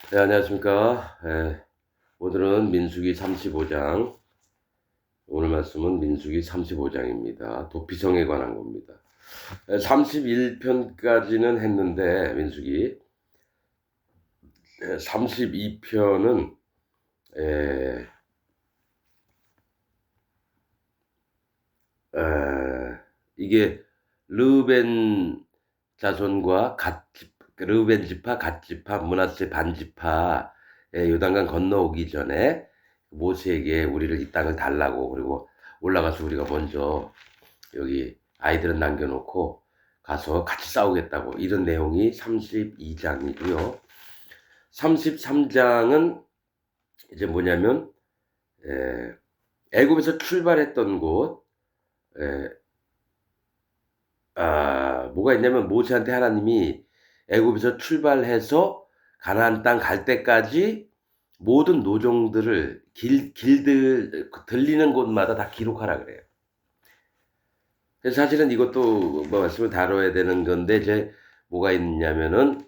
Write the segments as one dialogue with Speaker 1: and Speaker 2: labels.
Speaker 1: 네, 안녕하십니까. 오늘은 민수기 35장, 오늘 말씀은 민수기 35장입니다. 도피성에 관한 겁니다. 31편까지는 했는데, 민수기. 32편은, 이게 르우벤 자손과 르우벤 지파, 갓 지파, 므낫세 반 지파, 요단강 건너오기 전에 모세에게 우리를 이 땅을 달라고, 그리고 올라가서 우리가 먼저 여기 아이들은 남겨놓고 가서 같이 싸우겠다고, 이런 내용이 32장이고요. 33장은 이제 뭐냐면 애굽에서 출발했던 곳, 뭐가 있냐면 모세한테 하나님이 애굽에서 출발해서 가나안 땅 갈 때까지 모든 노종들을 길들 들리는 곳마다 다 기록하라 그래요. 그래서 사실은 이것도 뭐 말씀을 다뤄야 되는 건데, 이제 뭐가 있냐면은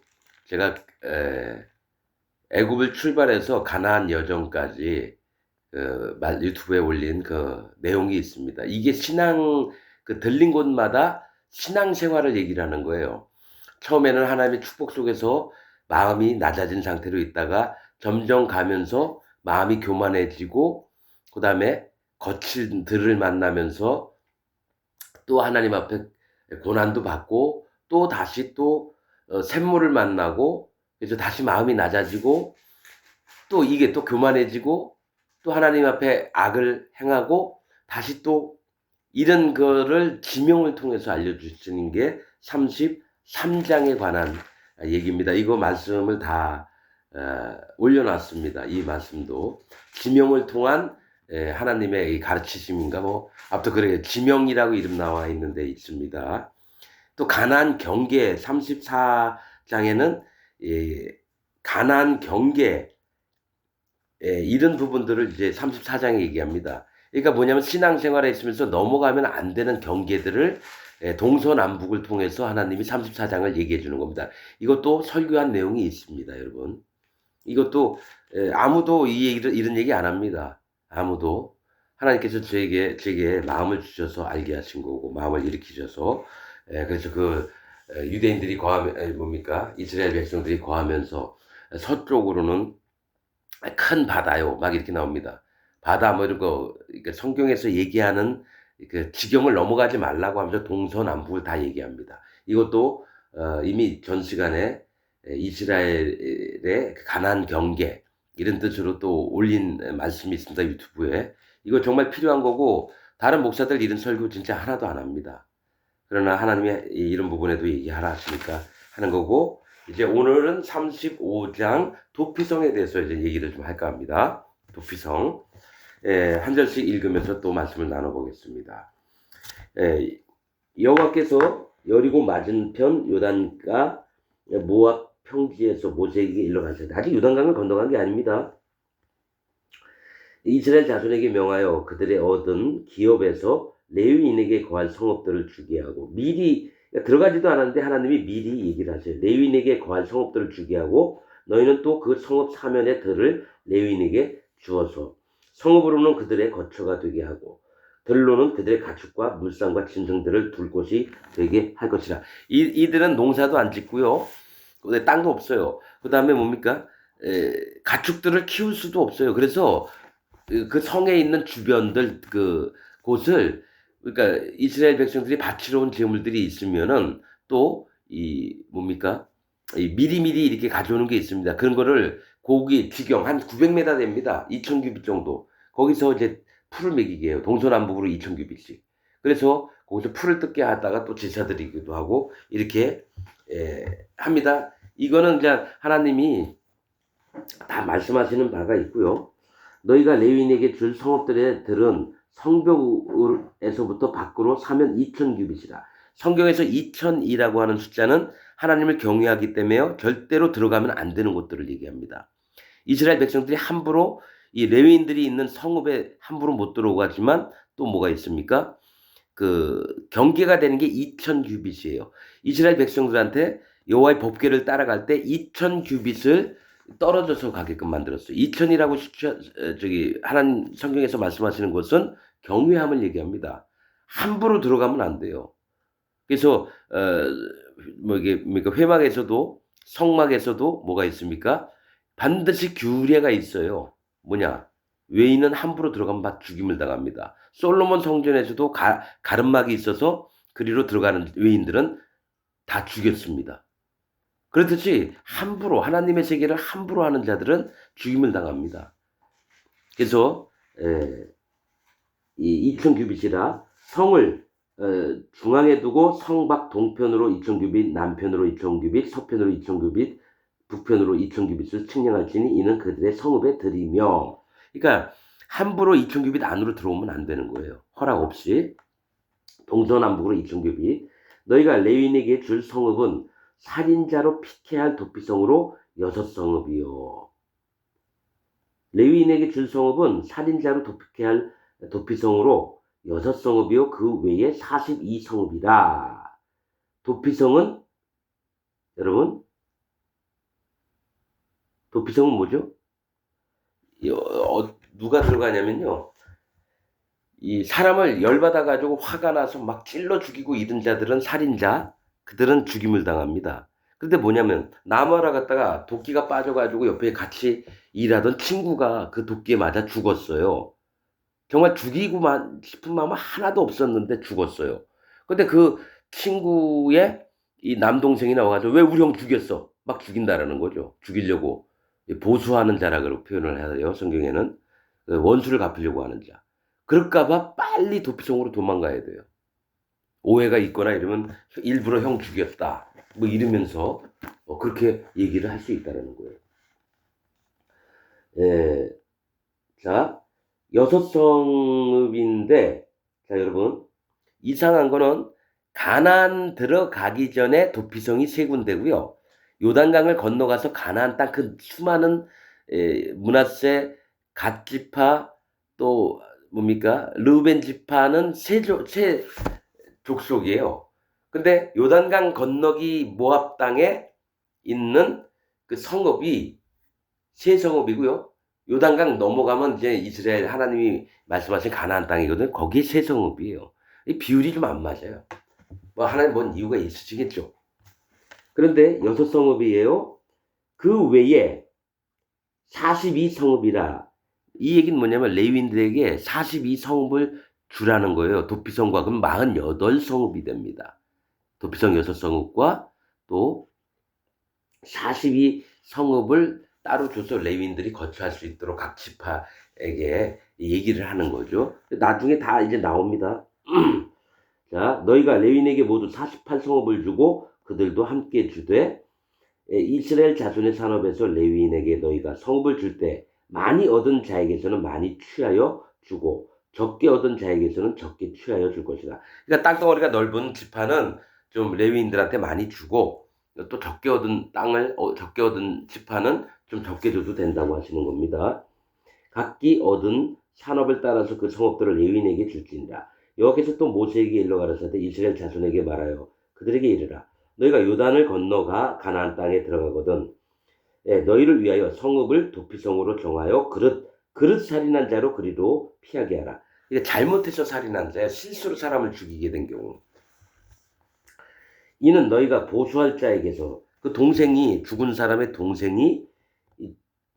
Speaker 1: 제가 애굽을 출발해서 가나안 여정까지 유튜브에 올린 그 내용이 있습니다. 이게 들린 곳마다 신앙생활을 얘기를 하는 거예요. 처음에는 하나님의 축복 속에서 마음이 낮아진 상태로 있다가 점점 가면서 마음이 교만해지고, 그 다음에 거친 들을 만나면서 또 하나님 앞에 고난도 받고, 또 다시 또 샘물을 만나고, 그래서 다시 마음이 낮아지고, 또 이게 또 교만해지고, 또 하나님 앞에 악을 행하고, 다시 또 이런 거를 지명을 통해서 알려주시는 게 33장에 관한 얘기입니다. 이거 말씀을 다 올려놨습니다. 이 말씀도 지명을 통한 하나님의 이 가르치심인가, 뭐 아무튼 그래, 지명이라고 이름 나와 있는 데 있습니다. 또 가나안 경계 34장에는 가나안 경계, 이런 부분들을 이제 34장에 얘기합니다. 그러니까 뭐냐면 신앙생활에 있으면서 넘어가면 안 되는 경계들을 동서남북을 통해서 하나님이 34장을 얘기해 주는 겁니다. 이것도 설교한 내용이 있습니다, 여러분. 이것도 아무도 이런 얘기 안 합니다. 아무도. 하나님께서 제게 마음을 주셔서 알게 하신 거고, 마음을 일으키셔서, 그래서 유대인들이 뭡니까? 이스라엘 백성들이 거하면서 서쪽으로는 큰 바다요, 막 이렇게 나옵니다. 바다 뭐 이런 거, 그러니까 성경에서 얘기하는 그 지경을 넘어가지 말라고 하면서 동서남북을 다 얘기합니다. 이것도 이미 전 시간에 이스라엘의 가나안 경계, 이런 뜻으로 또 올린 말씀이 있습니다, 유튜브에. 이거 정말 필요한 거고, 다른 목사들 이런 설교 진짜 하나도 안 합니다. 그러나 하나님이 이런 부분에도 얘기하라 하시니까 하는 거고, 이제 오늘은 35장 도피성에 대해서 이제 얘기를 좀 할까 합니다. 도피성. 한 절씩 읽으면서 또 말씀을 나눠보겠습니다. 여호와께서 여리고 맞은편 요단가 모압 평지에서 모세에게 일러가시되, 아직 요단강을 건너간 게 아닙니다. 이스라엘 자손에게 명하여 그들의 얻은 기업에서 레위인에게 거할 성읍들을 주게 하고, 미리 들어가지도 않았는데 하나님이 미리 얘기를 하세요. 레위인에게 거할 성읍들을 주게 하고, 너희는 또 그 성읍 사면의 들을 레위인에게 주어서 성읍으로는 그들의 거처가 되게 하고, 들로는 그들의 가축과 물상과 짐승들을 둘 곳이 되게 할 것이라. 이들은 농사도 안 짓고요, 땅도 없어요. 그 다음에 뭡니까? 가축들을 키울 수도 없어요. 그래서 그 성에 있는 주변들 곳을, 그러니까 이스라엘 백성들이 바치러 온 제물들이 있으면은 또 이 뭡니까? 이 미리미리 이렇게 가져오는 게 있습니다. 그런 거를 고기 지경 한 900m 됩니다. 2000규빗 정도. 거기서 이제 풀을 먹이게 해요. 동서남북으로 2000규빗씩. 그래서 거기서 풀을 뜯게 하다가 또 제사드리기도 하고 이렇게 합니다. 이거는 이제 하나님이 다 말씀하시는 바가 있고요. 너희가 레위인에게 줄 성읍들의 들은 성벽에서부터 밖으로 사면 2000규빗이라. 성경에서 2000이라고 하는 숫자는 하나님을 경외하기 때문에 절대로 들어가면 안 되는 곳들을 얘기합니다. 이스라엘 백성들이 함부로, 이 레위인들이 있는 성읍에 함부로 못 들어가지만 또 뭐가 있습니까? 경계가 되는 게 2000규빗이에요. 이스라엘 백성들한테 여호와의 법궤를 따라갈 때 2000규빗을 떨어져서 가게끔 만들었어요. 이천이라고 저기 하나님 성경에서 말씀하시는 것은 경외함을 얘기합니다. 함부로 들어가면 안 돼요. 그래서 뭐 이게 뭡니까 회막에서도 성막에서도 뭐가 있습니까? 반드시 규례가 있어요. 뭐냐? 외인은 함부로 들어가면 막 죽임을 당합니다. 솔로몬 성전에서도 가름막이 있어서 그리로 들어가는 외인들은 다 죽였습니다. 그렇듯이 함부로 하나님의 세계를 함부로 하는 자들은 죽임을 당합니다. 그래서 이 2000규빗이라 성을 중앙에 두고 성 밖 동편으로 2000규빗, 남편으로 2000규빗, 서편으로 2000규빗, 북편으로 2000규빗을 측량할지니 이는 그들의 성읍에 들이며. 그러니까 함부로 2000규빗 안으로 들어오면 안 되는 거예요. 허락 없이. 동서남북으로 2000규빗. 너희가 레위인에게 줄 성읍은 살인자로 피케할 도피성으로 6성읍이요. 레위인에게 줄 성읍은 살인자로 도피케할 도피성으로 6성읍이요. 그 외에 42성읍이라. 도피성은 여러분 도피성은 뭐죠? 누가 들어가냐면요. 이 사람을 열받아 가지고 화가 나서 막 찔러 죽이고 이런 자들은 살인자, 그들은 죽임을 당합니다. 근데 뭐냐면 나무하러 갔다가 도끼가 빠져 가지고 옆에 같이 일하던 친구가 그 도끼에 맞아 죽었어요. 정말 죽이고만 싶은 마음은 하나도 없었는데 죽었어요. 근데 그 친구의 이 남동생이 나와 가지고 "왜 우리 형 죽였어?" 막 죽인다라는 거죠. 죽이려고 보수하는 자라고 표현을 해요, 성경에는. 원수를 갚으려고 하는 자. 그럴까 봐 빨리 도피성으로 도망가야 돼요. 오해가 있거나 이러면 일부러 형 죽였다. 뭐 이러면서 그렇게 얘기를 할 수 있다라는 거예요. 예. 자, 6성읍인데 자, 여러분 이상한 거는 가나안 들어가기 전에 도피성이 3군데고요. 요단강을 건너가서 가나안 땅 그 수많은 므낫세, 갓 지파 또 뭡니까? 르우벤 지파는 세 족속이에요. 근데 요단강 건너기 모압 땅에 있는 그 성읍이 세 성읍이고요. 요단강 넘어가면 이제 이스라엘 하나님이 말씀하신 가나안 땅이거든요. 거기 세 성읍이에요. 이 비율이 좀 안 맞아요. 뭐 하나님 뭔 이유가 있으시겠죠. 그런데 6성읍이에요. 그 외에 42성읍이라. 이 얘기는 뭐냐면 레위인들에게 42성읍을 주라는 거예요. 도피성과 그럼 48성읍이 됩니다. 도피성 6성읍과 또 42성읍을 따로 줘서 레위인들이 거처할 수 있도록 각 지파에게 얘기를 하는 거죠. 나중에 다 이제 나옵니다. 자, 너희가 레위인에게 모두 48성읍을 주고 그들도 함께 주되 이스라엘 자손의 산업에서 레위인에게 너희가 성읍을 줄 때 많이 얻은 자에게서는 많이 취하여 주고 적게 얻은 자에게서는 적게 취하여 줄 것이다. 그러니까 땅덩어리가 넓은 지파는 좀 레위인들한테 많이 주고 또 적게 얻은 땅을 적게 얻은 지파는 좀 적게 줘도 된다고 하시는 겁니다. 각기 얻은 산업을 따라서 그 성읍들을 레위인에게 줄지니라. 여호와께서 또 모세에게 일러 가라사대 이스라엘 자손에게 말하여 그들에게 이르라. 너희가 요단을 건너가 가나안 땅에 들어가거든 너희를 위하여 성읍을 도피성으로 정하여 그릇 살인한 자로 그리로 피하게 하라. 이게 잘못해서 살인한 자야. 실수로 사람을 죽이게 된 경우. 이는 너희가 보수할 자에게서 그 동생이 죽은 사람의 동생이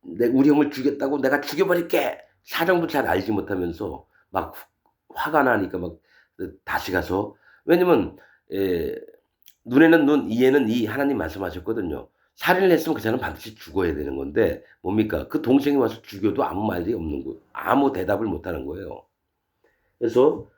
Speaker 1: 우리 형을 죽였다고 내가 죽여버릴게. 사정도 잘 알지 못하면서 막 화가 나니까 막 다시 가서 왜냐면 눈에는 눈, 이에는 이 하나님 말씀하셨거든요. 살인을 했으면 그 사람은 반드시 죽어야 되는 건데 뭡니까? 그 동생이 와서 죽여도 아무 말이 없는 거예요. 아무 대답을 못하는 거예요. 그래서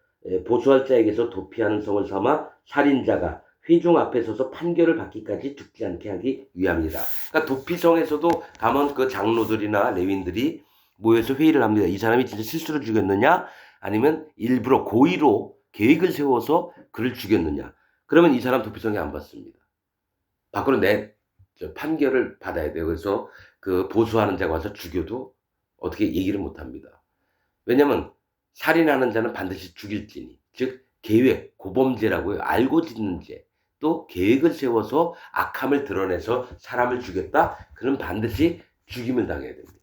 Speaker 1: 보수할 자에게서 도피하는 성을 삼아 살인자가 회중 앞에 서서 판결을 받기까지 죽지 않게 하기 위함이다. 그러니까 도피성에서도 가면 그 장로들이나 레윈들이 모여서 회의를 합니다. 이 사람이 진짜 실수로 죽였느냐 아니면 일부러 고의로 계획을 세워서 그를 죽였느냐. 그러면 이 사람 도피성에 안 받습니다. 밖으로 판결을 받아야 돼요. 그래서 그 보수하는 자가 와서 죽여도 어떻게 얘기를 못 합니다. 왜냐면 살인하는 자는 반드시 죽일지니. 즉 계획, 고범죄라고요. 알고 짓는 죄. 또 계획을 세워서 악함을 드러내서 사람을 죽였다. 그럼 반드시 죽임을 당해야 됩니다.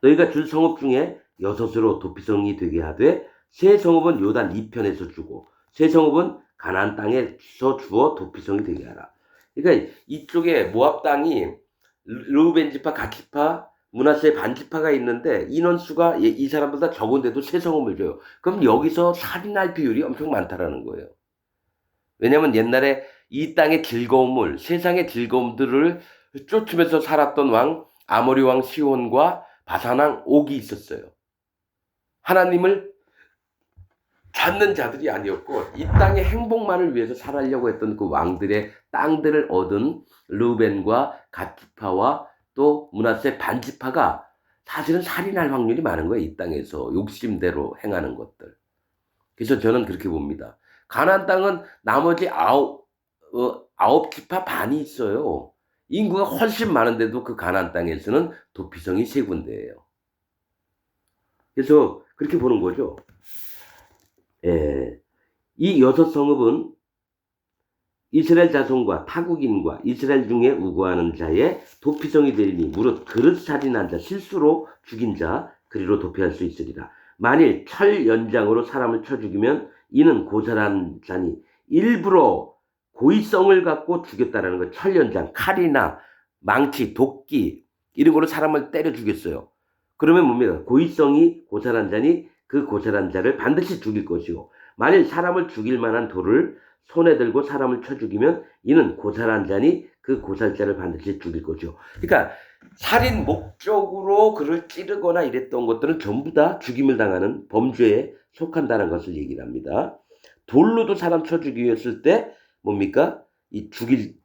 Speaker 1: 너희가 줄 성읍 중에 여섯으로 도피성이 되게 하되 세 성읍은 요단 이편에서 주고 세 성읍은 가나안 땅에서 주어 도피성이 되게 하라. 그러니까 이쪽에 모압 땅이 르우벤 지파, 갓 지파, 므낫세 반 지파가 있는데 인원수가 이 사람보다 적은데도 세 성읍을 줘요. 그럼 여기서 살인할 비율이 엄청 많다라는 거예요. 왜냐하면 옛날에 이 땅의 즐거움을, 세상의 즐거움들을 쫓으면서 살았던 왕 아모리 왕 시온과 바산 왕 옥이 있었어요. 하나님을 찾는 자들이 아니었고 이 땅의 행복만을 위해서 살아려고 했던 그 왕들의 땅들을 얻은 르우벤과 갓 지파와 또 므낫세 반 지파가 사실은 살인할 확률이 많은 거예요. 이 땅에서 욕심대로 행하는 것들. 그래서 저는 그렇게 봅니다. 가나안 땅은 나머지 아홉 지파 반이 있어요. 인구가 훨씬 많은데도 그 가나안 땅에서는 도피성이 세 군데예요. 그래서 그렇게 보는 거죠. 이 여섯 성읍은 이스라엘 자손과 타국인과 이스라엘 중에 우고하는 자의 도피성이 되리니 무릇 그릇 살인한 자 실수로 죽인 자 그리로 도피할 수 있으리라. 만일 철 연장으로 사람을 쳐 죽이면 이는 고살한 자니 일부러 고의성을 갖고 죽였다라는 거예요. 철 연장, 칼이나 망치, 도끼 이런 걸로 사람을 때려 죽였어요. 그러면 뭡니까? 고의성이 고살한 자니 그 고살한 자를 반드시 죽일 것이고 만일 사람을 죽일 만한 돌을 손에 들고 사람을 쳐 죽이면 이는 고살한 자니 그 고살자를 반드시 죽일 것이요. 그러니까 살인 목적으로 그를 찌르거나 이랬던 것들은 전부 다 죽임을 당하는 범죄에 속한다는 것을 얘기를 합니다. 돌로도 사람 쳐 죽였을 때 뭡니까? 이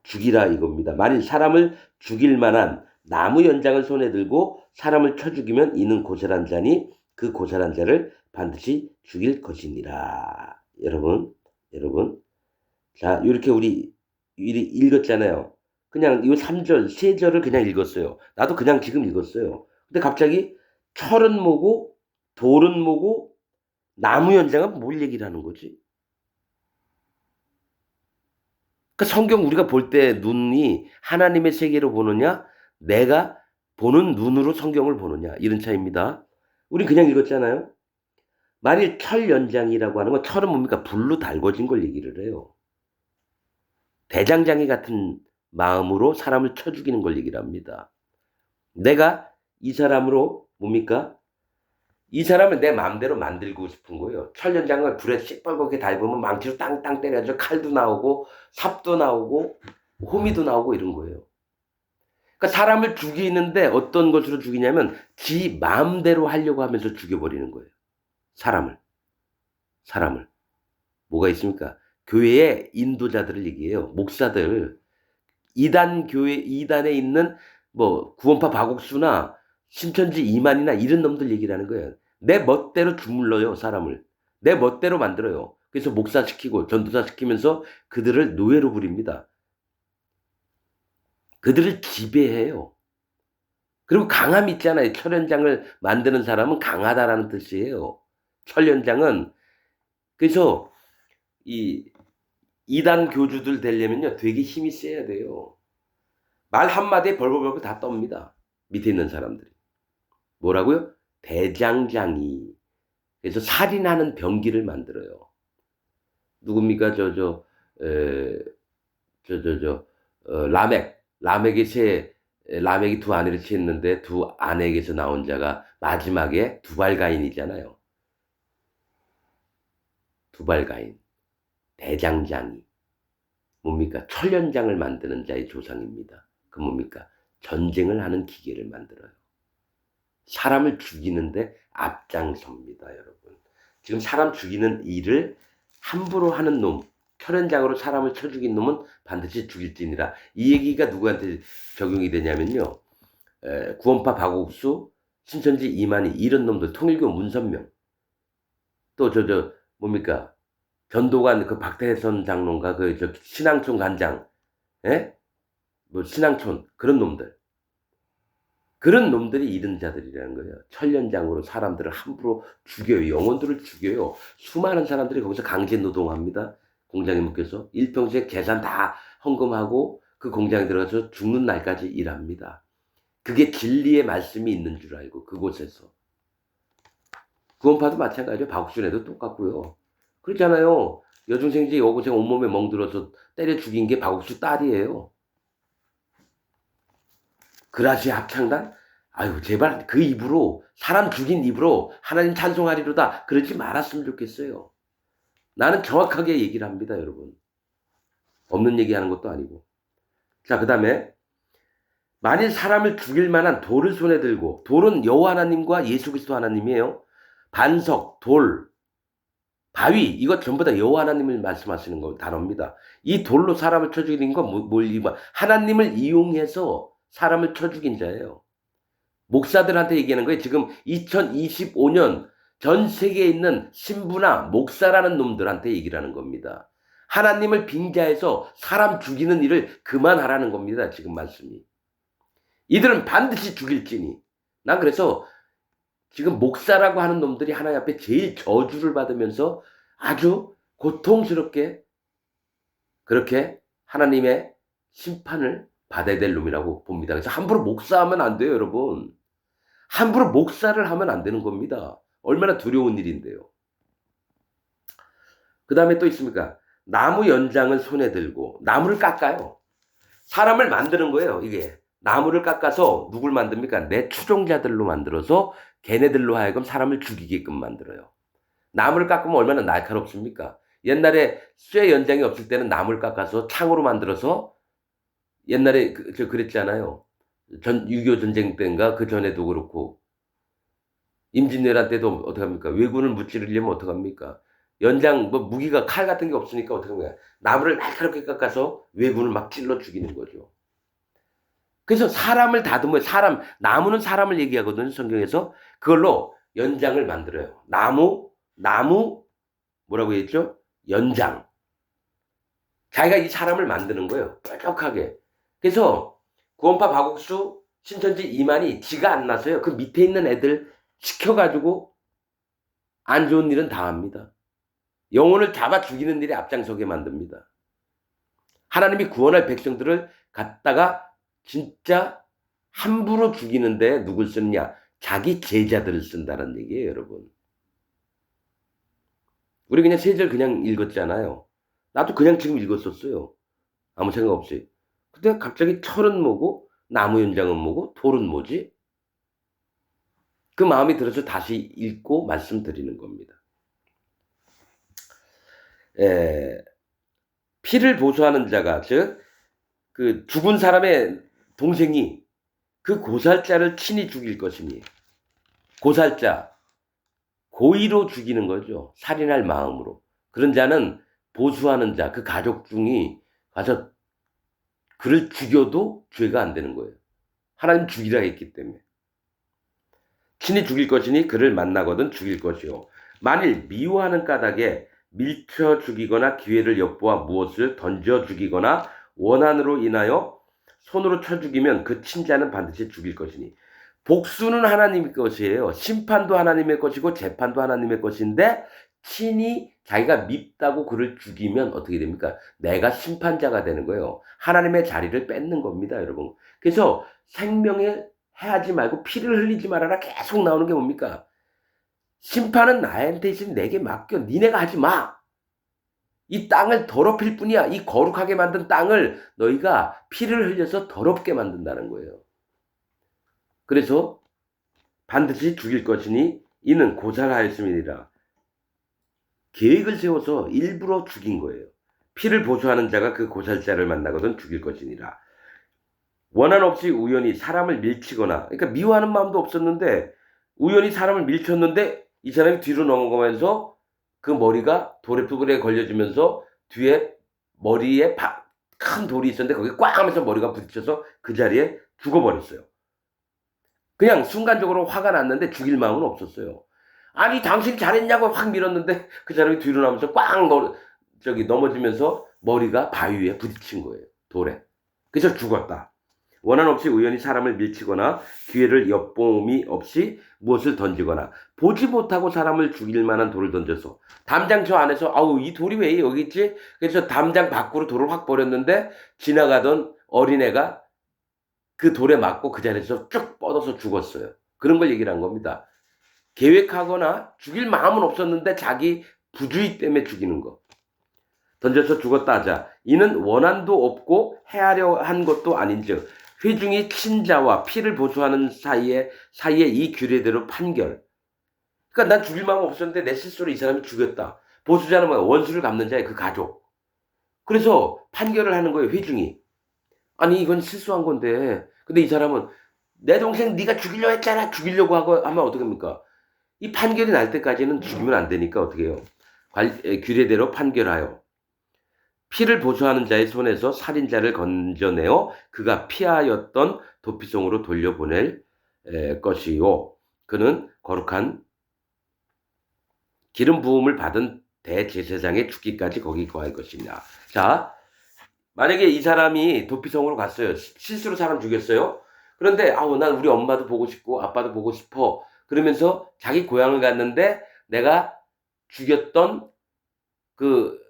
Speaker 1: 죽이라 이겁니다. 만일 사람을 죽일 만한 나무 연장을 손에 들고 사람을 쳐 죽이면 이는 고살한 자니 그 고살한 자를 반드시 죽일 것이니라. 여러분. 자, 이렇게 우리 읽었잖아요. 그냥 이 3절, 3절을 그냥 읽었어요. 나도 그냥 지금 읽었어요. 근데 갑자기 철은 뭐고, 돌은 뭐고, 나무 연장은 뭘 얘기를 하는 거지? 그러니까 성경 우리가 볼 때 눈이 하나님의 세계로 보느냐, 내가 보는 눈으로 성경을 보느냐, 이런 차이입니다. 우리 그냥 읽었잖아요. 만일 철 연장이라고 하는 건 철은 뭡니까? 불로 달궈진 걸 얘기를 해요. 대장장이 같은 마음으로 사람을 쳐 죽이는 걸 얘기를 합니다. 내가 이 사람으로 뭡니까? 이 사람을 내 마음대로 만들고 싶은 거예요. 철 연장을 불에 시뻘겋게 달구면 망치로 땅땅 때려서 칼도 나오고 삽도 나오고 호미도 나오고 이런 거예요. 그러니까 사람을 죽이는데 어떤 것으로 죽이냐면 지 마음대로 하려고 하면서 죽여버리는 거예요. 사람을. 뭐가 있습니까? 교회의 인도자들을 얘기해요. 목사들. 이단에 있는 뭐 구원파 박옥수나 신천지 이만이나 이런 놈들 얘기를 하는 거예요. 내 멋대로 주물러요, 사람을. 내 멋대로 만들어요. 그래서 목사시키고 전도사 시키면서 그들을 노예로 부립니다. 그들을 지배해요. 그리고 강함이 있잖아요. 철연장을 만드는 사람은 강하다라는 뜻이에요. 철연장은. 그래서 이 이단 교주들 되려면요 되게 힘이 세야 돼요. 말 한마디에 벌벌벌 다 떱니다. 밑에 있는 사람들이. 뭐라고요? 대장장이. 그래서 살인하는 병기를 만들어요. 누굽니까? 라멕이 두 아내를 취했는데 두 아내에게서 나온 자가 마지막에 두발가인이잖아요. 두발가인. 대장장이. 뭡니까? 철연장을 만드는 자의 조상입니다. 그 뭡니까? 전쟁을 하는 기계를 만들어요. 사람을 죽이는데 앞장섭니다, 여러분. 지금 사람 죽이는 일을 함부로 하는 놈, 철연장으로 사람을 쳐 죽인 놈은 반드시 죽일지니라. 이 얘기가 누구한테 적용이 되냐면요. 구원파 박옥수, 신천지 이만희 이런 놈들, 통일교 문선명, 또 뭡니까? 전도관 그 박태선 장로인가 그 신앙촌 간장, 뭐 신앙촌 그런 놈들이 이른 자들이라는 거예요. 철연장으로 사람들을 함부로 죽여요. 영혼들을 죽여요. 수많은 사람들이 거기서 강제 노동합니다. 공장에 묶여서 일평생 계산 다 헌금하고 그 공장에 들어가서 죽는 날까지 일합니다. 그게 진리의 말씀이 있는 줄 알고 그곳에서. 구원파도 마찬가지예요. 박옥순애도 똑같고요. 그렇잖아요. 여중생제 여고생 온몸에 멍들어서 때려 죽인 게 박옥수 딸이에요. 그라시 합창단? 아유 제발 그 입으로 사람 죽인 입으로 하나님 찬송하리로다 그러지 말았으면 좋겠어요. 나는 정확하게 얘기를 합니다 여러분. 없는 얘기하는 것도 아니고. 자 그다음에 만일 사람을 죽일 만한 돌을 손에 들고, 돌은 여호와 하나님과 예수 그리스도 하나님이에요. 반석, 돌, 바위 이것 전부 다 여호와 하나님을 말씀하시는 거 단어입니다. 이 돌로 사람을 쳐 죽이는 건 하나님을 이용해서 사람을 쳐 죽인 자예요. 목사들한테 얘기하는 거예요. 지금 2025년 전 세계에 있는 신부나 목사라는 놈들한테 얘기를 하는 겁니다. 하나님을 빙자해서 사람 죽이는 일을 그만하라는 겁니다. 지금 말씀이. 이들은 반드시 죽일지니. 난 그래서 지금 목사라고 하는 놈들이 하나님 앞에 제일 저주를 받으면서 아주 고통스럽게 그렇게 하나님의 심판을 받아야 될 놈이라고 봅니다. 그래서 함부로 목사하면 안 돼요, 여러분. 함부로 목사를 하면 안 되는 겁니다. 얼마나 두려운 일인데요. 그 다음에 또 있습니까? 나무 연장을 손에 들고 나무를 깎아요. 사람을 만드는 거예요, 이게. 나무를 깎아서 누굴 만듭니까? 내 추종자들로 만들어서 걔네들로 하여금 사람을 죽이게끔 만들어요. 나무를 깎으면 얼마나 날카롭습니까? 옛날에 쇠 연장이 없을 때는 나무를 깎아서 창으로 만들어서 옛날에 그랬잖아요. 6.25 전쟁 때인가 그 전에도 그렇고 임진왜란 때도 어떡합니까? 왜군을 무찌르려면 어떡합니까? 연장 뭐 무기가 칼 같은 게 없으니까 어떡합니까? 나무를 날카롭게 깎아서 왜군을 막 찔러 죽이는 거죠. 그래서 사람을 다듬어요. 나무는 사람을 얘기하거든요. 성경에서. 그걸로 연장을 만들어요. 나무, 뭐라고 했죠? 연장. 자기가 이 사람을 만드는 거예요. 뾰족하게. 그래서 구원파 박옥수, 신천지 이만희 지가 안 나서요. 그 밑에 있는 애들 시켜가지고 안 좋은 일은 다 합니다. 영혼을 잡아 죽이는 일에 앞장서게 만듭니다. 하나님이 구원할 백성들을 갖다가 진짜 함부로 죽이는데 누굴 쓰느냐? 자기 제자들을 쓴다는 얘기예요, 여러분. 우리 그냥 세 절 그냥 읽었잖아요. 나도 그냥 지금 읽었었어요. 아무 생각 없이. 근데 갑자기 철은 뭐고, 나무 연장은 뭐고, 돌은 뭐지? 그 마음이 들어서 다시 읽고 말씀드리는 겁니다. 피를 보수하는 자가, 즉, 그 죽은 사람의 동생이 그 고살자를 친히 죽일 것이니, 고살자, 고의로 죽이는 거죠. 살인할 마음으로. 그런 자는 보수하는 자, 그 가족 중이 가서 그를 죽여도 죄가 안 되는 거예요. 하나님 죽이라 했기 때문에. 친히 죽일 것이니 그를 만나거든 죽일 것이요. 만일 미워하는 까닭에 밀쳐 죽이거나 기회를 엿보아 무엇을 던져 죽이거나 원한으로 인하여 손으로 쳐 죽이면 그 친자는 반드시 죽일 것이니. 복수는 하나님의 것이에요. 심판도 하나님의 것이고 재판도 하나님의 것인데 친히 자기가 밉다고 그를 죽이면 어떻게 됩니까? 내가 심판자가 되는 거예요. 하나님의 자리를 뺏는 겁니다, 여러분. 그래서 생명에 해하지 말고 피를 흘리지 말아라 계속 나오는 게 뭡니까? 심판은 나한테 있으니 내게 맡겨. 니네가 하지 마. 이 땅을 더럽힐 뿐이야. 이 거룩하게 만든 땅을 너희가 피를 흘려서 더럽게 만든다는 거예요. 그래서 반드시 죽일 것이니 이는 고살하였음이니라. 계획을 세워서 일부러 죽인 거예요. 피를 보수하는 자가 그 고살자를 만나거든 죽일 것이니라. 원한 없이 우연히 사람을 밀치거나, 그러니까 미워하는 마음도 없었는데 우연히 사람을 밀쳤는데 이 사람이 뒤로 넘어가면서 그 머리가 돌에 걸려지면서 뒤에 머리에 큰 돌이 있었는데 거기에 꽝 하면서 머리가 부딪혀서 그 자리에 죽어버렸어요. 그냥 순간적으로 화가 났는데 죽일 마음은 없었어요. 아니 당신이 잘했냐고 확 밀었는데 그 사람이 뒤로 나면서 꽝 넘어지면서 머리가 바위 위에 부딪힌 거예요. 돌에. 그래서 죽었다. 원한 없이 우연히 사람을 밀치거나 기회를 엿봄이 없이 무엇을 던지거나 보지 못하고 사람을 죽일 만한 돌을 던져서 담장 저 안에서 아우 이 돌이 왜 여기 있지? 그래서 담장 밖으로 돌을 확 버렸는데 지나가던 어린애가 그 돌에 맞고 그 자리에서 쭉 뻗어서 죽었어요. 그런 걸 얘기를 한 겁니다. 계획하거나 죽일 마음은 없었는데 자기 부주의 때문에 죽이는 거. 던져서 죽었다 하자. 이는 원한도 없고 해하려 한 것도 아닌즉 회중이 친자와 피를 보수하는 사이에 이 규례대로 판결. 그러니까 난 죽일 마음 없었는데 내 실수로 이 사람이 죽였다. 보수자는 뭐야? 원수를 갚는 자의 그 가족. 그래서 판결을 하는 거예요, 회중이. 아니 이건 실수한 건데. 근데 이 사람은 내 동생 네가 죽이려 했잖아. 죽이려고 하고 하면 어떡합니까? 이 판결이 날 때까지는 죽이면 안 되니까 어떻게 해요? 규례대로 판결하여 피를 보수하는 자의 손에서 살인자를 건져내어 그가 피하였던 도피성으로 돌려보낼 것이요. 그는 거룩한 기름 부음을 받은 대제사장의 죽기까지 거기 거할 것이냐. 자, 만약에 이 사람이 도피성으로 갔어요. 실수로 사람 죽였어요. 그런데 난 우리 엄마도 보고 싶고 아빠도 보고 싶어. 그러면서 자기 고향을 갔는데 내가 죽였던 그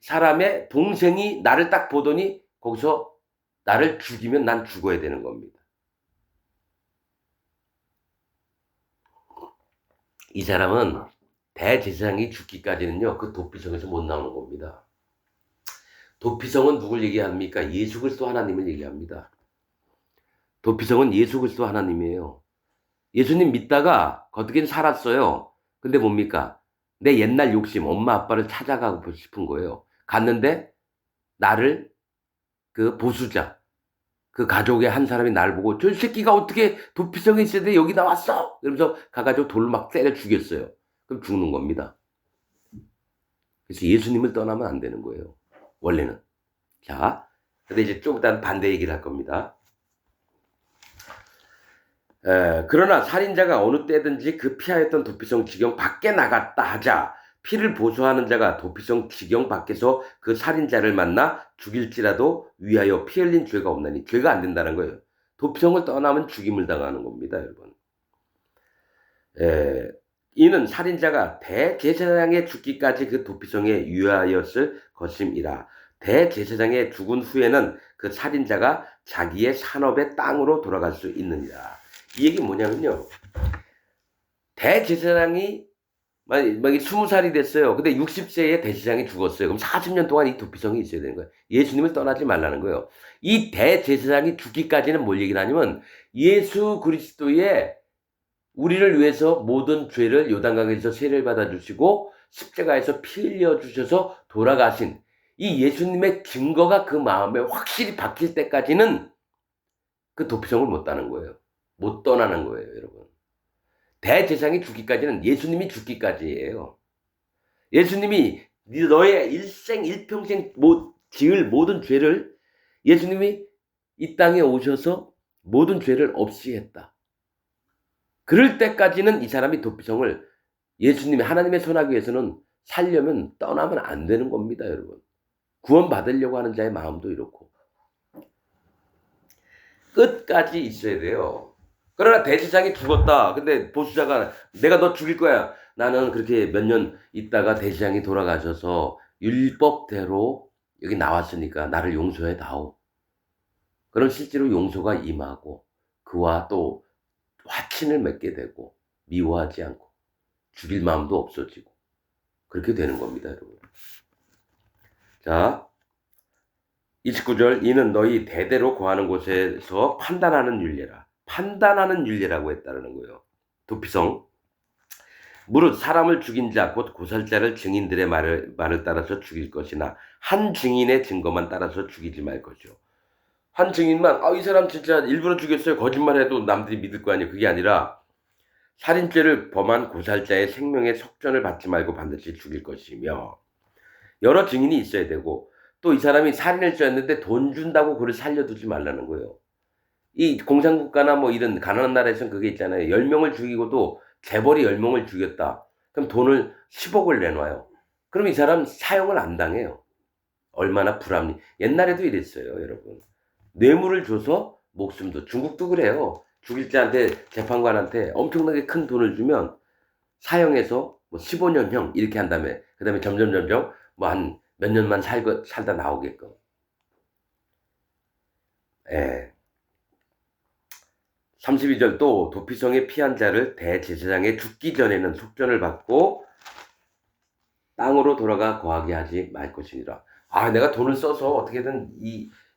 Speaker 1: 사람의 동생이 나를 딱 보더니 거기서 나를 죽이면 난 죽어야 되는 겁니다. 이 사람은 대제사장이 죽기까지는요. 그 도피성에서 못 나오는 겁니다. 도피성은 누굴 얘기합니까? 예수 그리스도 하나님을 얘기합니다. 도피성은 예수 그리스도 하나님이에요. 예수님 믿다가 거기엔 살았어요. 근데 뭡니까? 내 옛날 욕심, 엄마 아빠를 찾아가고 싶은 거예요. 갔는데 나를 그 보수자, 그 가족의 한 사람이 나를 보고 저 새끼가 어떻게 도피성에 있어야 돼? 여기 나왔어! 이러면서 가가지고 돌로 막 때려 죽였어요. 그럼 죽는 겁니다. 그래서 예수님을 떠나면 안 되는 거예요. 원래는. 자, 근데 이제 좀 이따 반대 얘기를 할 겁니다. 그러나 살인자가 어느 때든지 그 피하였던 도피성 지경 밖에 나갔다 하자 피를 보수하는 자가 도피성 지경 밖에서 그 살인자를 만나 죽일지라도 위하여 피 흘린 죄가 없나니 죄가 안 된다는 거예요. 도피성을 떠나면 죽임을 당하는 겁니다, 여러분. 이는 살인자가 대제사장의 죽기까지 그 도피성에 유하였을 것임이라. 대제사장의 죽은 후에는 그 살인자가 자기의 산업의 땅으로 돌아갈 수 있느니라. 이 얘기 뭐냐면요. 대제사장이 만약에 20살이 됐어요. 근데 60세에 대제사장이 죽었어요. 그럼 40년 동안 이 도피성이 있어야 되는 거예요. 예수님을 떠나지 말라는 거예요. 이 대제사장이 죽기까지는 뭘 얘기를 하냐면 예수 그리스도의 우리를 위해서 모든 죄를 요단강에서 세례를 받아주시고 십자가에서 피 흘려주셔서 돌아가신 이 예수님의 증거가 그 마음에 확실히 박힐 때까지는 그 도피성을 못 따는 거예요. 못 떠나는 거예요, 여러분. 대제사장이 죽기까지는 예수님이 죽기까지예요. 예수님이 너의 일생 일평생 지을 모든 죄를 예수님이 이 땅에 오셔서 모든 죄를 없이 했다. 그럴 때까지는 이 사람이 도피성을 예수님이 하나님의 손하기 위해서는 살려면 떠나면 안 되는 겁니다, 여러분. 구원 받으려고 하는 자의 마음도 이렇고 끝까지 있어야 돼요. 그러나 대제사장이 죽었다. 근데 보수자가 내가 너 죽일 거야. 나는 그렇게 몇 년 있다가 대제사장이 돌아가셔서 율법대로 여기 나왔으니까 나를 용서해 다오. 그럼 실제로 용서가 임하고 그와 또 화친을 맺게 되고 미워하지 않고 죽일 마음도 없어지고 그렇게 되는 겁니다, 여러분. 자, 29절 이는 너희 대대로 거하는 곳에서 판단하는 윤례라. 판단하는 윤례라고 했다는 거예요. 도피성. 무릇 사람을 죽인 자 곧 고살자를 증인들의 말을 따라서 죽일 것이나 한 증인의 증거만 따라서 죽이지 말 것이요. 한 증인만 이 사람 진짜 일부러 죽였어요. 거짓말해도 남들이 믿을 거 아니에요. 그게 아니라 살인죄를 범한 고살자의 생명의 속전을 받지 말고 반드시 죽일 것이며 여러 증인이 있어야 되고 또 이 사람이 살인을 죄했는데 돈 준다고 그를 살려두지 말라는 거예요. 이 공산국가나 뭐 이런 가난한 나라에서는 그게 있잖아요. 10명을 죽이고도 재벌이 10명을 죽였다. 그럼 돈을 10억을 내놔요. 그럼 이 사람 사형을 안 당해요. 얼마나 불합리. 옛날에도 이랬어요, 여러분. 뇌물을 줘서 목숨도. 중국도 그래요. 죽일 자한테 재판관한테 엄청나게 큰 돈을 주면 사형해서 뭐 15년형 이렇게 한 다음에 그 다음에 점점 뭐 한 몇 년만 살다 나오게끔. 예. 32절 또 도피성에 피한 자를 대제사장에 죽기 전에는 속전을 받고 땅으로 돌아가 거하게 하지 말 것이니라. 아, 내가 돈을 써서 어떻게든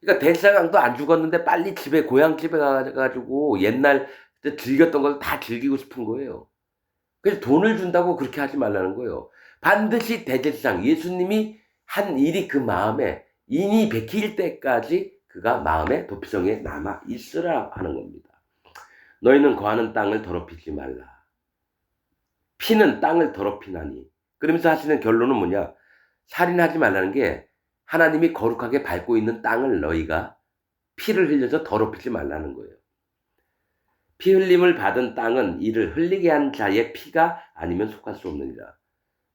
Speaker 1: 그러니까 대제사장도 안 죽었는데 빨리 집에 고향집에 가가지고 옛날 즐겼던 걸 다 즐기고 싶은 거예요. 그래서 돈을 준다고 그렇게 하지 말라는 거예요. 반드시 대제사장 예수님이 한 일이 그 마음에 인이 베낄 때까지 그가 마음에 도피성에 남아 있으라 하는 겁니다. 너희는 거하는 땅을 더럽히지 말라. 피는 땅을 더럽히나니. 그러면서 하시는 결론은 뭐냐? 살인하지 말라는 게 하나님이 거룩하게 밟고 있는 땅을 너희가 피를 흘려서 더럽히지 말라는 거예요. 피 흘림을 받은 땅은 이를 흘리게 한 자의 피가 아니면 속할 수 없느니라.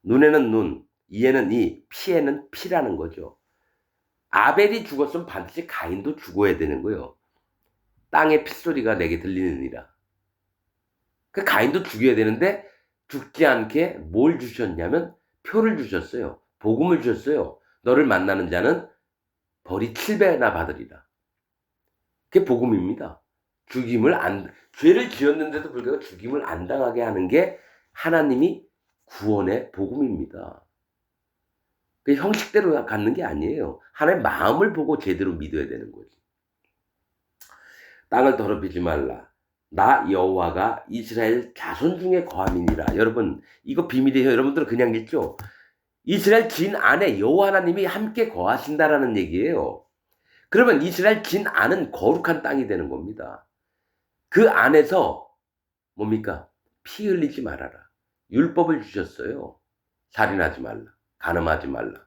Speaker 1: 눈에는 눈, 이에는 이, 피에는 피라는 거죠. 아벨이 죽었으면 반드시 가인도 죽어야 되는 거예요. 땅의 핏소리가 내게 들리느니라. 그 가인도 죽여야 되는데 죽지 않게 뭘 주셨냐면 표를 주셨어요. 복음을 주셨어요. 너를 만나는 자는 벌이 7배나 받으리라. 그게 복음입니다. 죄를 지었는데도 불구하고 죽임을 안 당하게 하는 게 하나님이 구원의 복음입니다. 그 형식대로 갖는 게 아니에요. 하나님의 마음을 보고 제대로 믿어야 되는 거지. 땅을 더럽히지 말라. 나 여호와가 이스라엘 자손 중에 거함이니라. 여러분 이거 비밀이에요. 여러분들은 그냥 읽죠. 이스라엘 진 안에 여호와 하나님이 함께 거하신다라는 얘기예요. 그러면 이스라엘 진 안은 거룩한 땅이 되는 겁니다. 그 안에서 뭡니까? 피 흘리지 말아라. 율법을 주셨어요. 살인하지 말라. 간음하지 말라.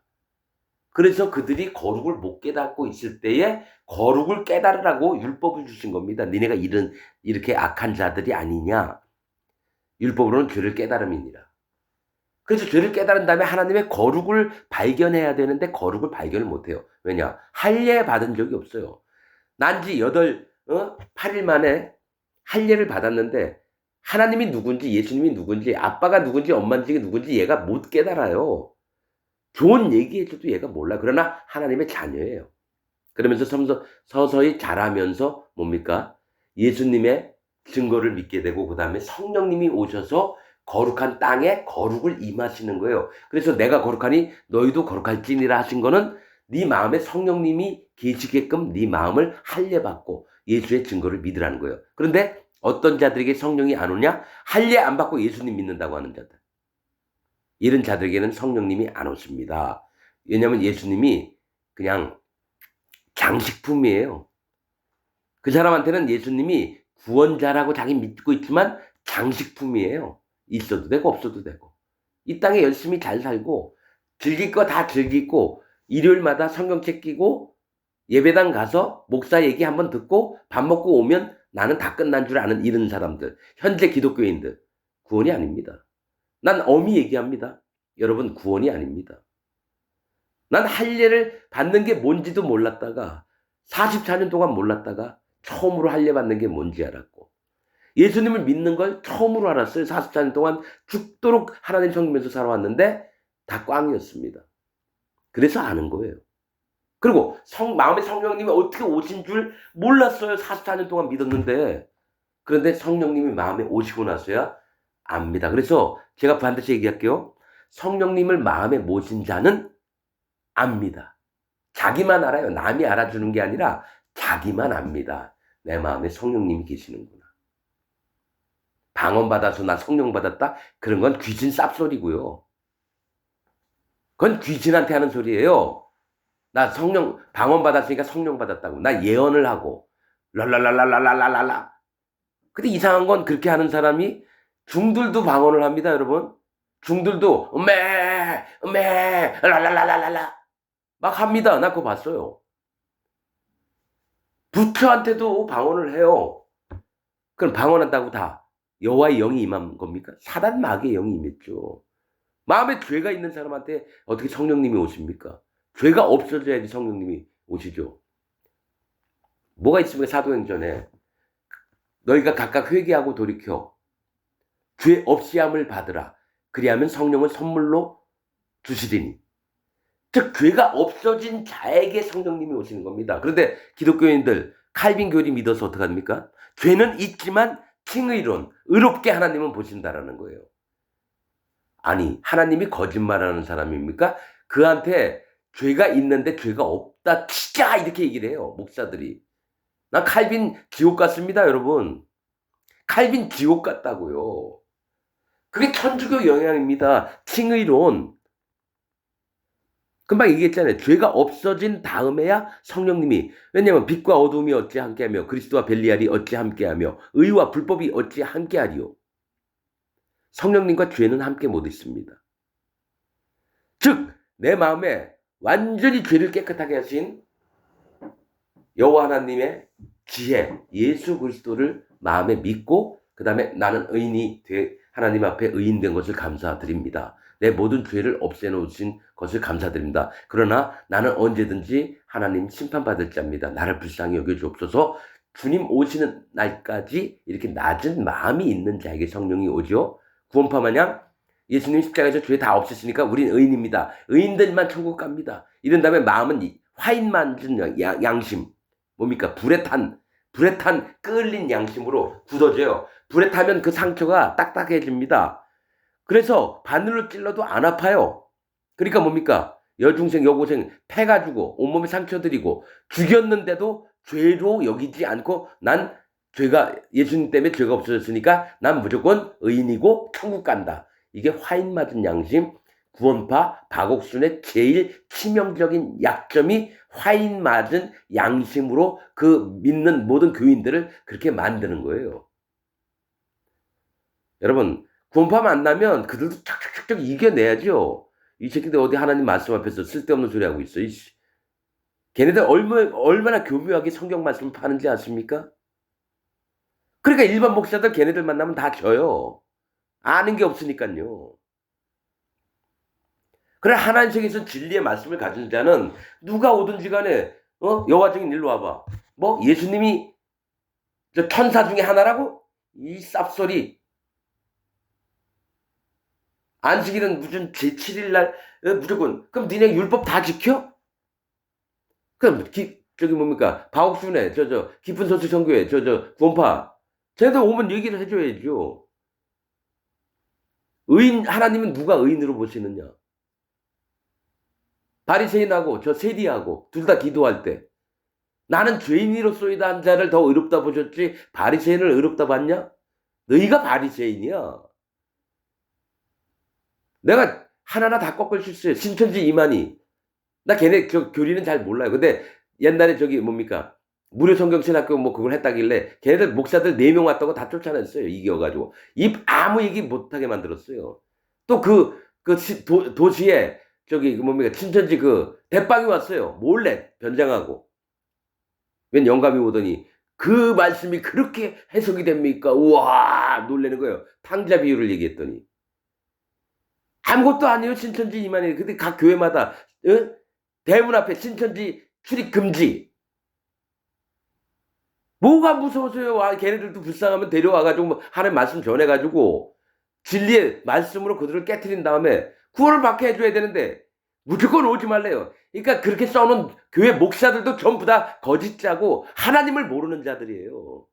Speaker 1: 그래서 그들이 거룩을 못 깨닫고 있을 때에 거룩을 깨달으라고 율법을 주신 겁니다. 니네가 이렇게 악한 자들이 아니냐. 율법으로는 죄를 깨달음이니라. 그래서 죄를 깨달은 다음에 하나님의 거룩을 발견해야 되는데 거룩을 발견을 못해요. 왜냐? 할례 받은 적이 없어요. 난지 8일 만에 할례를 받았는데 하나님이 누군지 예수님이 누군지 아빠가 누군지 엄마인지 누군지 얘가 못 깨달아요. 좋은 얘기해줘도 얘가 몰라. 그러나 하나님의 자녀예요. 그러면서 서서히 자라면서 뭡니까? 예수님의 증거를 믿게 되고 그 다음에 성령님이 오셔서 거룩한 땅에 거룩을 임하시는 거예요. 그래서 내가 거룩하니 너희도 거룩할지니라 하신 거는 네 마음에 성령님이 계시게끔 네 마음을 할례받고 예수의 증거를 믿으라는 거예요. 그런데 어떤 자들에게 성령이 안 오냐? 할례 안 받고 예수님 믿는다고 하는 자들. 이런 자들에게는 성령님이 안 오십니다. 왜냐하면 예수님이 그냥 장식품이에요. 그 사람한테는 예수님이 구원자라고 자기 믿고 있지만 장식품이에요. 있어도 되고 없어도 되고. 이 땅에 열심히 잘 살고 즐길 거 다 즐기고 일요일마다 성경책 끼고 예배당 가서 목사 얘기 한번 듣고 밥 먹고 오면 나는 다 끝난 줄 아는 이런 사람들. 현재 기독교인들. 구원이 아닙니다. 난 엄히 얘기합니다. 여러분 구원이 아닙니다. 난 할례를 받는 게 뭔지도 몰랐다가 44년 동안 몰랐다가 처음으로 할례 받는 게 뭔지 알았고 예수님을 믿는 걸 처음으로 알았어요. 44년 동안 죽도록 하나님 섬기면서 살아왔는데 다 꽝이었습니다. 그래서 아는 거예요. 그리고 마음에 성령님이 어떻게 오신 줄 몰랐어요. 44년 동안 믿었는데. 그런데 성령님이 마음에 오시고 나서야 압니다. 그래서 제가 반드시 얘기할게요. 성령님을 마음에 모신 자는 압니다. 자기만 알아요. 남이 알아주는 게 아니라 자기만 압니다. 내 마음에 성령님이 계시는구나. 방언 받아서 나 성령 받았다? 그런 건 귀신 쌉소리고요. 그건 귀신한테 하는 소리예요. 나 방언 받았으니까 성령 받았다고. 나 예언을 하고 랄랄랄랄랄랄랄라. 근데 이상한 건 그렇게 하는 사람이 중들도 방언을 합니다, 여러분. 중들도 랄랄랄랄랄라 막 합니다. 나 그거 봤어요. 부처한테도 방언을 해요. 그럼 방언한다고 다 여호와의 영이 임한 겁니까? 사단 마귀의 영이 임했죠. 마음에 죄가 있는 사람한테 어떻게 성령님이 오십니까? 죄가 없어져야지 성령님이 오시죠. 뭐가 있습니까? 사도행전에 너희가 각각 회개하고 돌이켜 죄 없이함을 받으라. 그리하면 성령을 선물로 주시리니. 즉 죄가 없어진 자에게 성령님이 오시는 겁니다. 그런데 기독교인들 칼빈 교리 믿어서 어떡합니까? 죄는 있지만 칭의론, 의롭게 하나님은 보신다라는 거예요. 아니, 하나님이 거짓말하는 사람입니까? 그한테 죄가 있는데 죄가 없다 치자 이렇게 얘기를 해요, 목사들이. 난 칼빈 지옥 같습니다, 여러분. 칼빈 지옥 같다고요. 그게 천주교 영향입니다. 칭의론. 금방 얘기했잖아요. 죄가 없어진 다음에야 성령님이, 왜냐하면 빛과 어둠이 어찌 함께하며 그리스도와 벨리알이 어찌 함께하며 의와 불법이 어찌 함께하리요. 성령님과 죄는 함께 못 있습니다. 즉 내 마음에 완전히 죄를 깨끗하게 하신 여호와 하나님의 지혜 예수 그리스도를 마음에 믿고 그 다음에 나는 의인이 하나님 앞에 의인된 것을 감사드립니다. 내 모든 죄를 없애놓으신 것을 감사드립니다. 그러나 나는 언제든지 하나님 심판받을 자입니다. 나를 불쌍히 여겨주옵소서. 주님 오시는 날까지 이렇게 낮은 마음이 있는 자에게 성령이 오죠. 구원파 마냥 예수님 십자가에서 죄 다 없애시니까 우린 의인입니다. 의인들만 천국 갑니다. 이런 다음에 마음은 화인 만진 양심, 뭡니까? 불에 탄 끓린 양심으로 굳어져요. 불에 타면 그 상처가 딱딱해집니다. 그래서 바늘로 찔러도 안 아파요. 그러니까 뭡니까? 여중생 여고생 패가지고 온몸에 상처들이고 죽였는데도 죄로 여기지 않고 난 죄가 예수님 때문에 죄가 없어졌으니까 난 무조건 의인이고 천국 간다. 이게 화인 맞은 양심, 구원파 박옥순의 제일 치명적인 약점이 화인 맞은 양심으로 그 믿는 모든 교인들을 그렇게 만드는 거예요. 여러분 구원파 만나면 그들도 척척척 이겨내야죠. 이 새끼들 어디 하나님 말씀 앞에서 쓸데없는 소리 하고 있어. 걔네들 얼마나 교묘하게 성경 말씀을 파는지 아십니까? 그러니까 일반 목사들 걔네들 만나면 다 져요. 아는 게 없으니까요. 그래 하나님 세계에서 진리의 말씀을 가진 자는 누가 오든지 간에 여호와 증인 일로 와봐. 뭐 예수님이 저 천사 중에 하나라고? 이 쌉소리. 안식일은 무슨 제7일 날 무조건 그럼 니네 율법 다 지켜? 그럼 저기 뭡니까 박옥순의 저 깊은 소식 선교회 저 구원파 쟤들 오면 얘기를 해줘야죠. 의인 하나님은 누가 의인으로 보시느냐? 바리새인하고 저 세리하고 둘 다 기도할 때 나는 죄인이로소이다 한 자를 더 의롭다 보셨지 바리새인을 의롭다 봤냐? 너희가 바리새인이야. 내가 하나하나 다 꺾을 실수해. 신천지 이만희. 나 걔네 저 교리는 잘 몰라요. 근데 옛날에 저기 뭡니까 무료 성경신학교 뭐 그걸 했다길래 걔네들 목사들 4명 왔다고 다 쫓아냈어요. 이겨가지고 입 아무 얘기 못하게 만들었어요. 또 도시에 저기 뭡니까 신천지 그 대빵이 왔어요. 몰래 변장하고. 웬 영감이 오더니 그 말씀이 그렇게 해석이 됩니까? 우와 놀라는 거예요. 탕자 비유를 얘기했더니 아무것도 아니에요. 신천지 이만희. 근데 각 교회마다 대문 앞에 신천지 출입 금지. 뭐가 무서워서요? 걔네들도 불쌍하면 데려와가지고 뭐 하나님 말씀 전해가지고 진리의 말씀으로 그들을 깨트린 다음에 구원을 받게 해줘야 되는데 무조건 오지 말래요. 그러니까 그렇게 써놓은 교회 목사들도 전부 다 거짓자고 하나님을 모르는 자들이에요.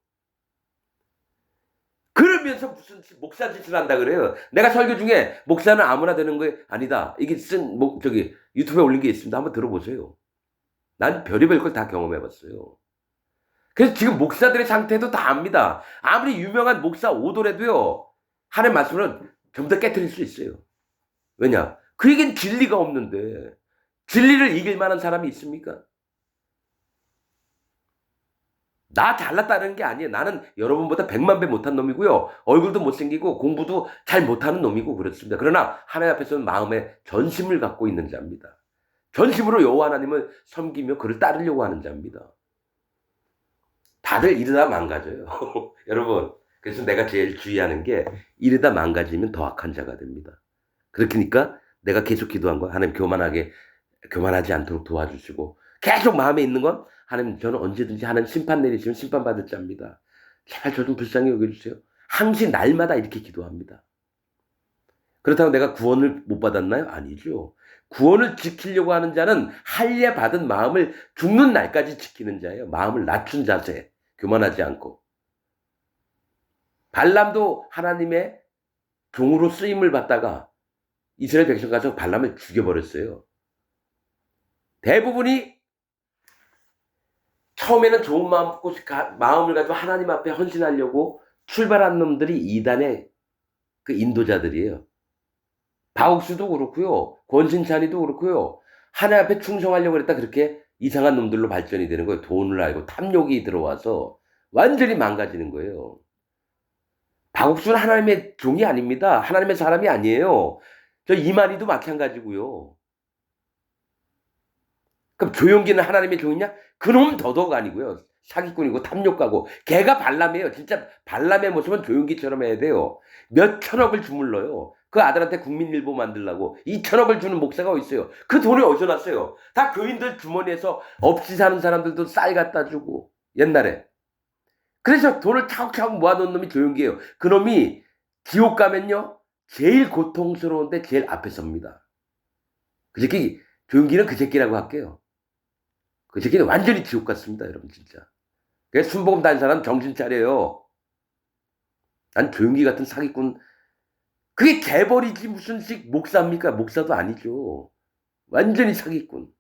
Speaker 1: 그러면서 무슨 목사 짓을 한다 그래요. 내가 설교 중에 목사는 아무나 되는 거 아니다. 이게 저기 유튜브에 올린 게 있습니다. 한번 들어보세요. 난 별의별 걸 다 경험해봤어요. 그래서 지금 목사들의 상태도 다 압니다. 아무리 유명한 목사 오더라도요. 하나님 말씀을 전부 다 깨트릴 수 있어요. 왜냐? 그에겐 진리가 없는데 진리를 이길 만한 사람이 있습니까? 나 잘났다는 게 아니에요. 나는 여러분보다 100만 배 못한 놈이고요. 얼굴도 못생기고 공부도 잘 못하는 놈이고 그렇습니다. 그러나 하나님 앞에서는 마음에 전심을 갖고 있는 자입니다. 전심으로 여호와 하나님을 섬기며 그를 따르려고 하는 자입니다. 다들 이러다 망가져요. 여러분 그래서 내가 제일 주의하는 게 이러다 망가지면 더 악한 자가 됩니다. 그러니까 내가 계속 기도한 거야. 하나님 교만하지 않도록 도와주시고 계속 마음에 있는 건 하나님 저는 언제든지 하나님 심판 내리시면 심판받을 자입니다. 제발 저 좀 불쌍히 여겨주세요. 항상 날마다 이렇게 기도합니다. 그렇다고 내가 구원을 못 받았나요? 아니죠. 구원을 지키려고 하는 자는 할례 받은 마음을 죽는 날까지 지키는 자예요. 마음을 낮춘 자세, 교만하지 않고. 발람도 하나님의 종으로 쓰임을 받다가 이스라엘 백성 가서 발람을 죽여버렸어요. 대부분이 처음에는 좋은 마음을 가지고 하나님 앞에 헌신하려고 출발한 놈들이 이단의 그 인도자들이에요. 바옥수도 그렇고요. 권신찬이도 그렇고요. 하나님 앞에 충성하려고 했다 그렇게 이상한 놈들로 발전이 되는 거예요. 돈을 알고 탐욕이 들어와서 완전히 망가지는 거예요. 바옥수는 하나님의 종이 아닙니다. 하나님의 사람이 아니에요. 저 이만희도 마찬가지고요. 그럼 조용기는 하나님의 종이냐? 그놈은 더더욱 아니고요. 사기꾼이고 탐욕가고. 걔가 발람이에요. 진짜 발람의 모습은 조용기처럼 해야 돼요. 몇 천억을 주물러요. 그 아들한테 국민일보 만들라고 2천억을 주는 목사가 어디 있어요? 그 돈이 어디서 났어요? 다 교인들 주머니에서 없이 사는 사람들도 쌀 갖다 주고 옛날에. 그래서 돈을 차곡차곡 모아놓은 놈이 조용기예요. 그 놈이 지옥 가면요 제일 고통스러운데 제일 앞에 섭니다. 그 새끼 조용기는 그 새끼라고 할게요. 그 새끼는 완전히 지옥 같습니다, 여러분, 진짜. 그래서 순복음 다닌 사람 정신 차려요. 난 조용기 같은 사기꾼, 그게 개벌이지 무슨 식 목사입니까? 목사도 아니죠. 완전히 사기꾼.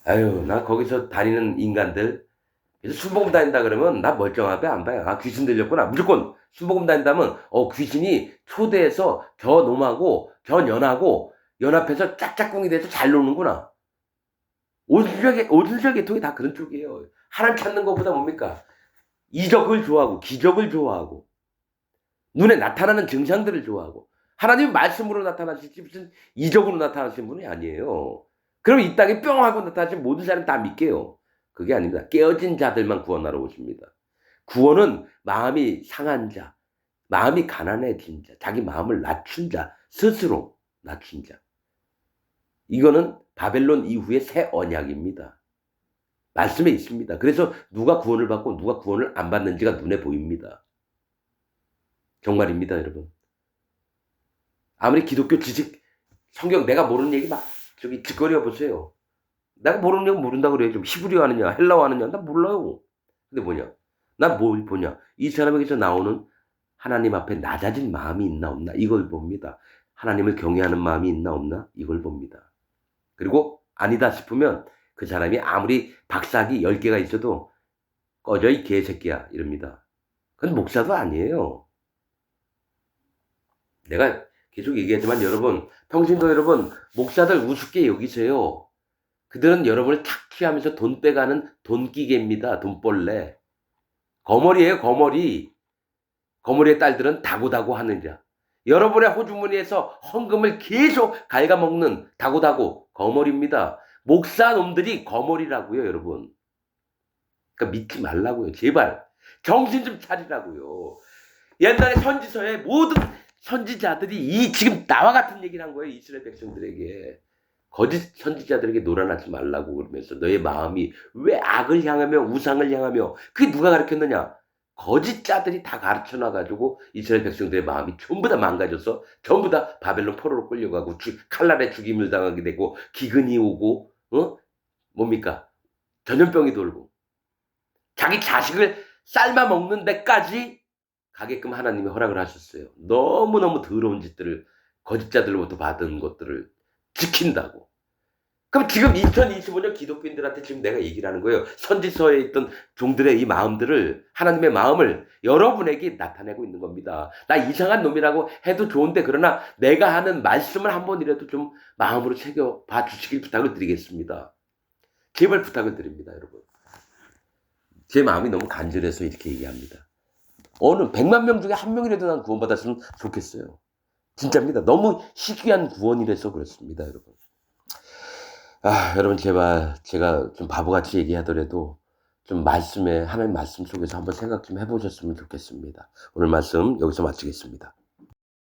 Speaker 1: 아유, 나 거기서 다니는 인간들, 그래서 순복음 다닌다 그러면 나 멀쩡하게 안 봐요. 아, 귀신 들렸구나. 무조건 순복음 다닌다면, 귀신이 초대해서 저 놈하고, 저 년하고 연합해서 짝짝꿍이 돼서 잘 노는구나. 오순절 계통이 다 그런 쪽이에요. 하나님 찾는 것보다 뭡니까? 이적을 좋아하고 기적을 좋아하고 눈에 나타나는 증상들을 좋아하고 하나님 말씀으로 나타나시지 무슨 이적으로 나타나신 분이 아니에요. 그럼 이 땅에 뿅 하고 나타나신 모든 사람 다 믿게요. 그게 아닙니다. 깨어진 자들만 구원하러 오십니다. 구원은 마음이 상한 자, 마음이 가난해진 자, 자기 마음을 낮춘 자, 스스로 낮춘 자. 이거는 바벨론 이후의 새 언약입니다. 말씀에 있습니다. 그래서 누가 구원을 받고 누가 구원을 안 받는지가 눈에 보입니다. 정말입니다, 여러분. 아무리 기독교 지식, 성경 내가 모르는 얘기 막 짓거려 보세요. 내가 모르는 얘기 모른다고 그래요. 좀 히브리어 하느냐, 헬라어 하느냐, 나 몰라요. 근데 뭐냐? 나 뭘 보냐? 이 사람에게서 나오는 하나님 앞에 낮아진 마음이 있나 없나 이걸 봅니다. 하나님을 경외하는 마음이 있나 없나 이걸 봅니다. 그리고 아니다 싶으면 그 사람이 아무리 박사학위 10개가 있어도 꺼져 이 개새끼야 이럽니다. 그건 목사도 아니에요. 내가 계속 얘기하지만 여러분, 평신도 여러분, 목사들 우습게 여기세요. 그들은 여러분을 착취하면서 돈 빼가는 돈기계입니다. 돈벌레. 거머리예요, 거머리. 거머리의 딸들은 다고다고 하느냐. 여러분의 호주머니에서 헌금을 계속 갉아먹는 다고다고 거머리입니다. 목사 놈들이 거머리라고요, 여러분. 그러니까 믿지 말라고요, 제발. 정신 좀 차리라고요. 옛날에 선지서에 모든 선지자들이 지금 나와 같은 얘기를 한 거예요, 이스라엘 백성들에게. 거짓 선지자들에게 놀아나지 말라고 그러면서 너의 마음이 왜 악을 향하며 우상을 향하며 그게 누가 가르쳤느냐? 거짓자들이 다 가르쳐놔가지고 이스라엘 백성들의 마음이 전부 다 망가져서 전부 다 바벨론 포로로 끌려가고 칼날에 죽임을 당하게 되고 기근이 오고 뭡니까? 전염병이 돌고 자기 자식을 삶아 먹는 데까지 가게끔 하나님이 허락을 하셨어요. 너무너무 더러운 짓들을 거짓자들로부터 받은 것들을 지킨다고. 그럼 지금 2025년 기독교인들한테 지금 내가 얘기를 하는 거예요. 선지서에 있던 종들의 이 마음들을, 하나님의 마음을 여러분에게 나타내고 있는 겁니다. 나 이상한 놈이라고 해도 좋은데 그러나 내가 하는 말씀을 한 번이라도 좀 마음으로 새겨봐 주시길 부탁을 드리겠습니다. 제발 부탁을 드립니다, 여러분. 제 마음이 너무 간절해서 이렇게 얘기합니다. 어느 100만 명 중에 한 명이라도 난 구원받았으면 좋겠어요. 진짜입니다. 너무 희귀한 구원이라서 그렇습니다, 여러분. 여러분 제발 제가 좀 바보같이 얘기하더라도 좀 하나님 말씀 속에서 한번 생각 좀 해보셨으면 좋겠습니다. 오늘 말씀 여기서 마치겠습니다.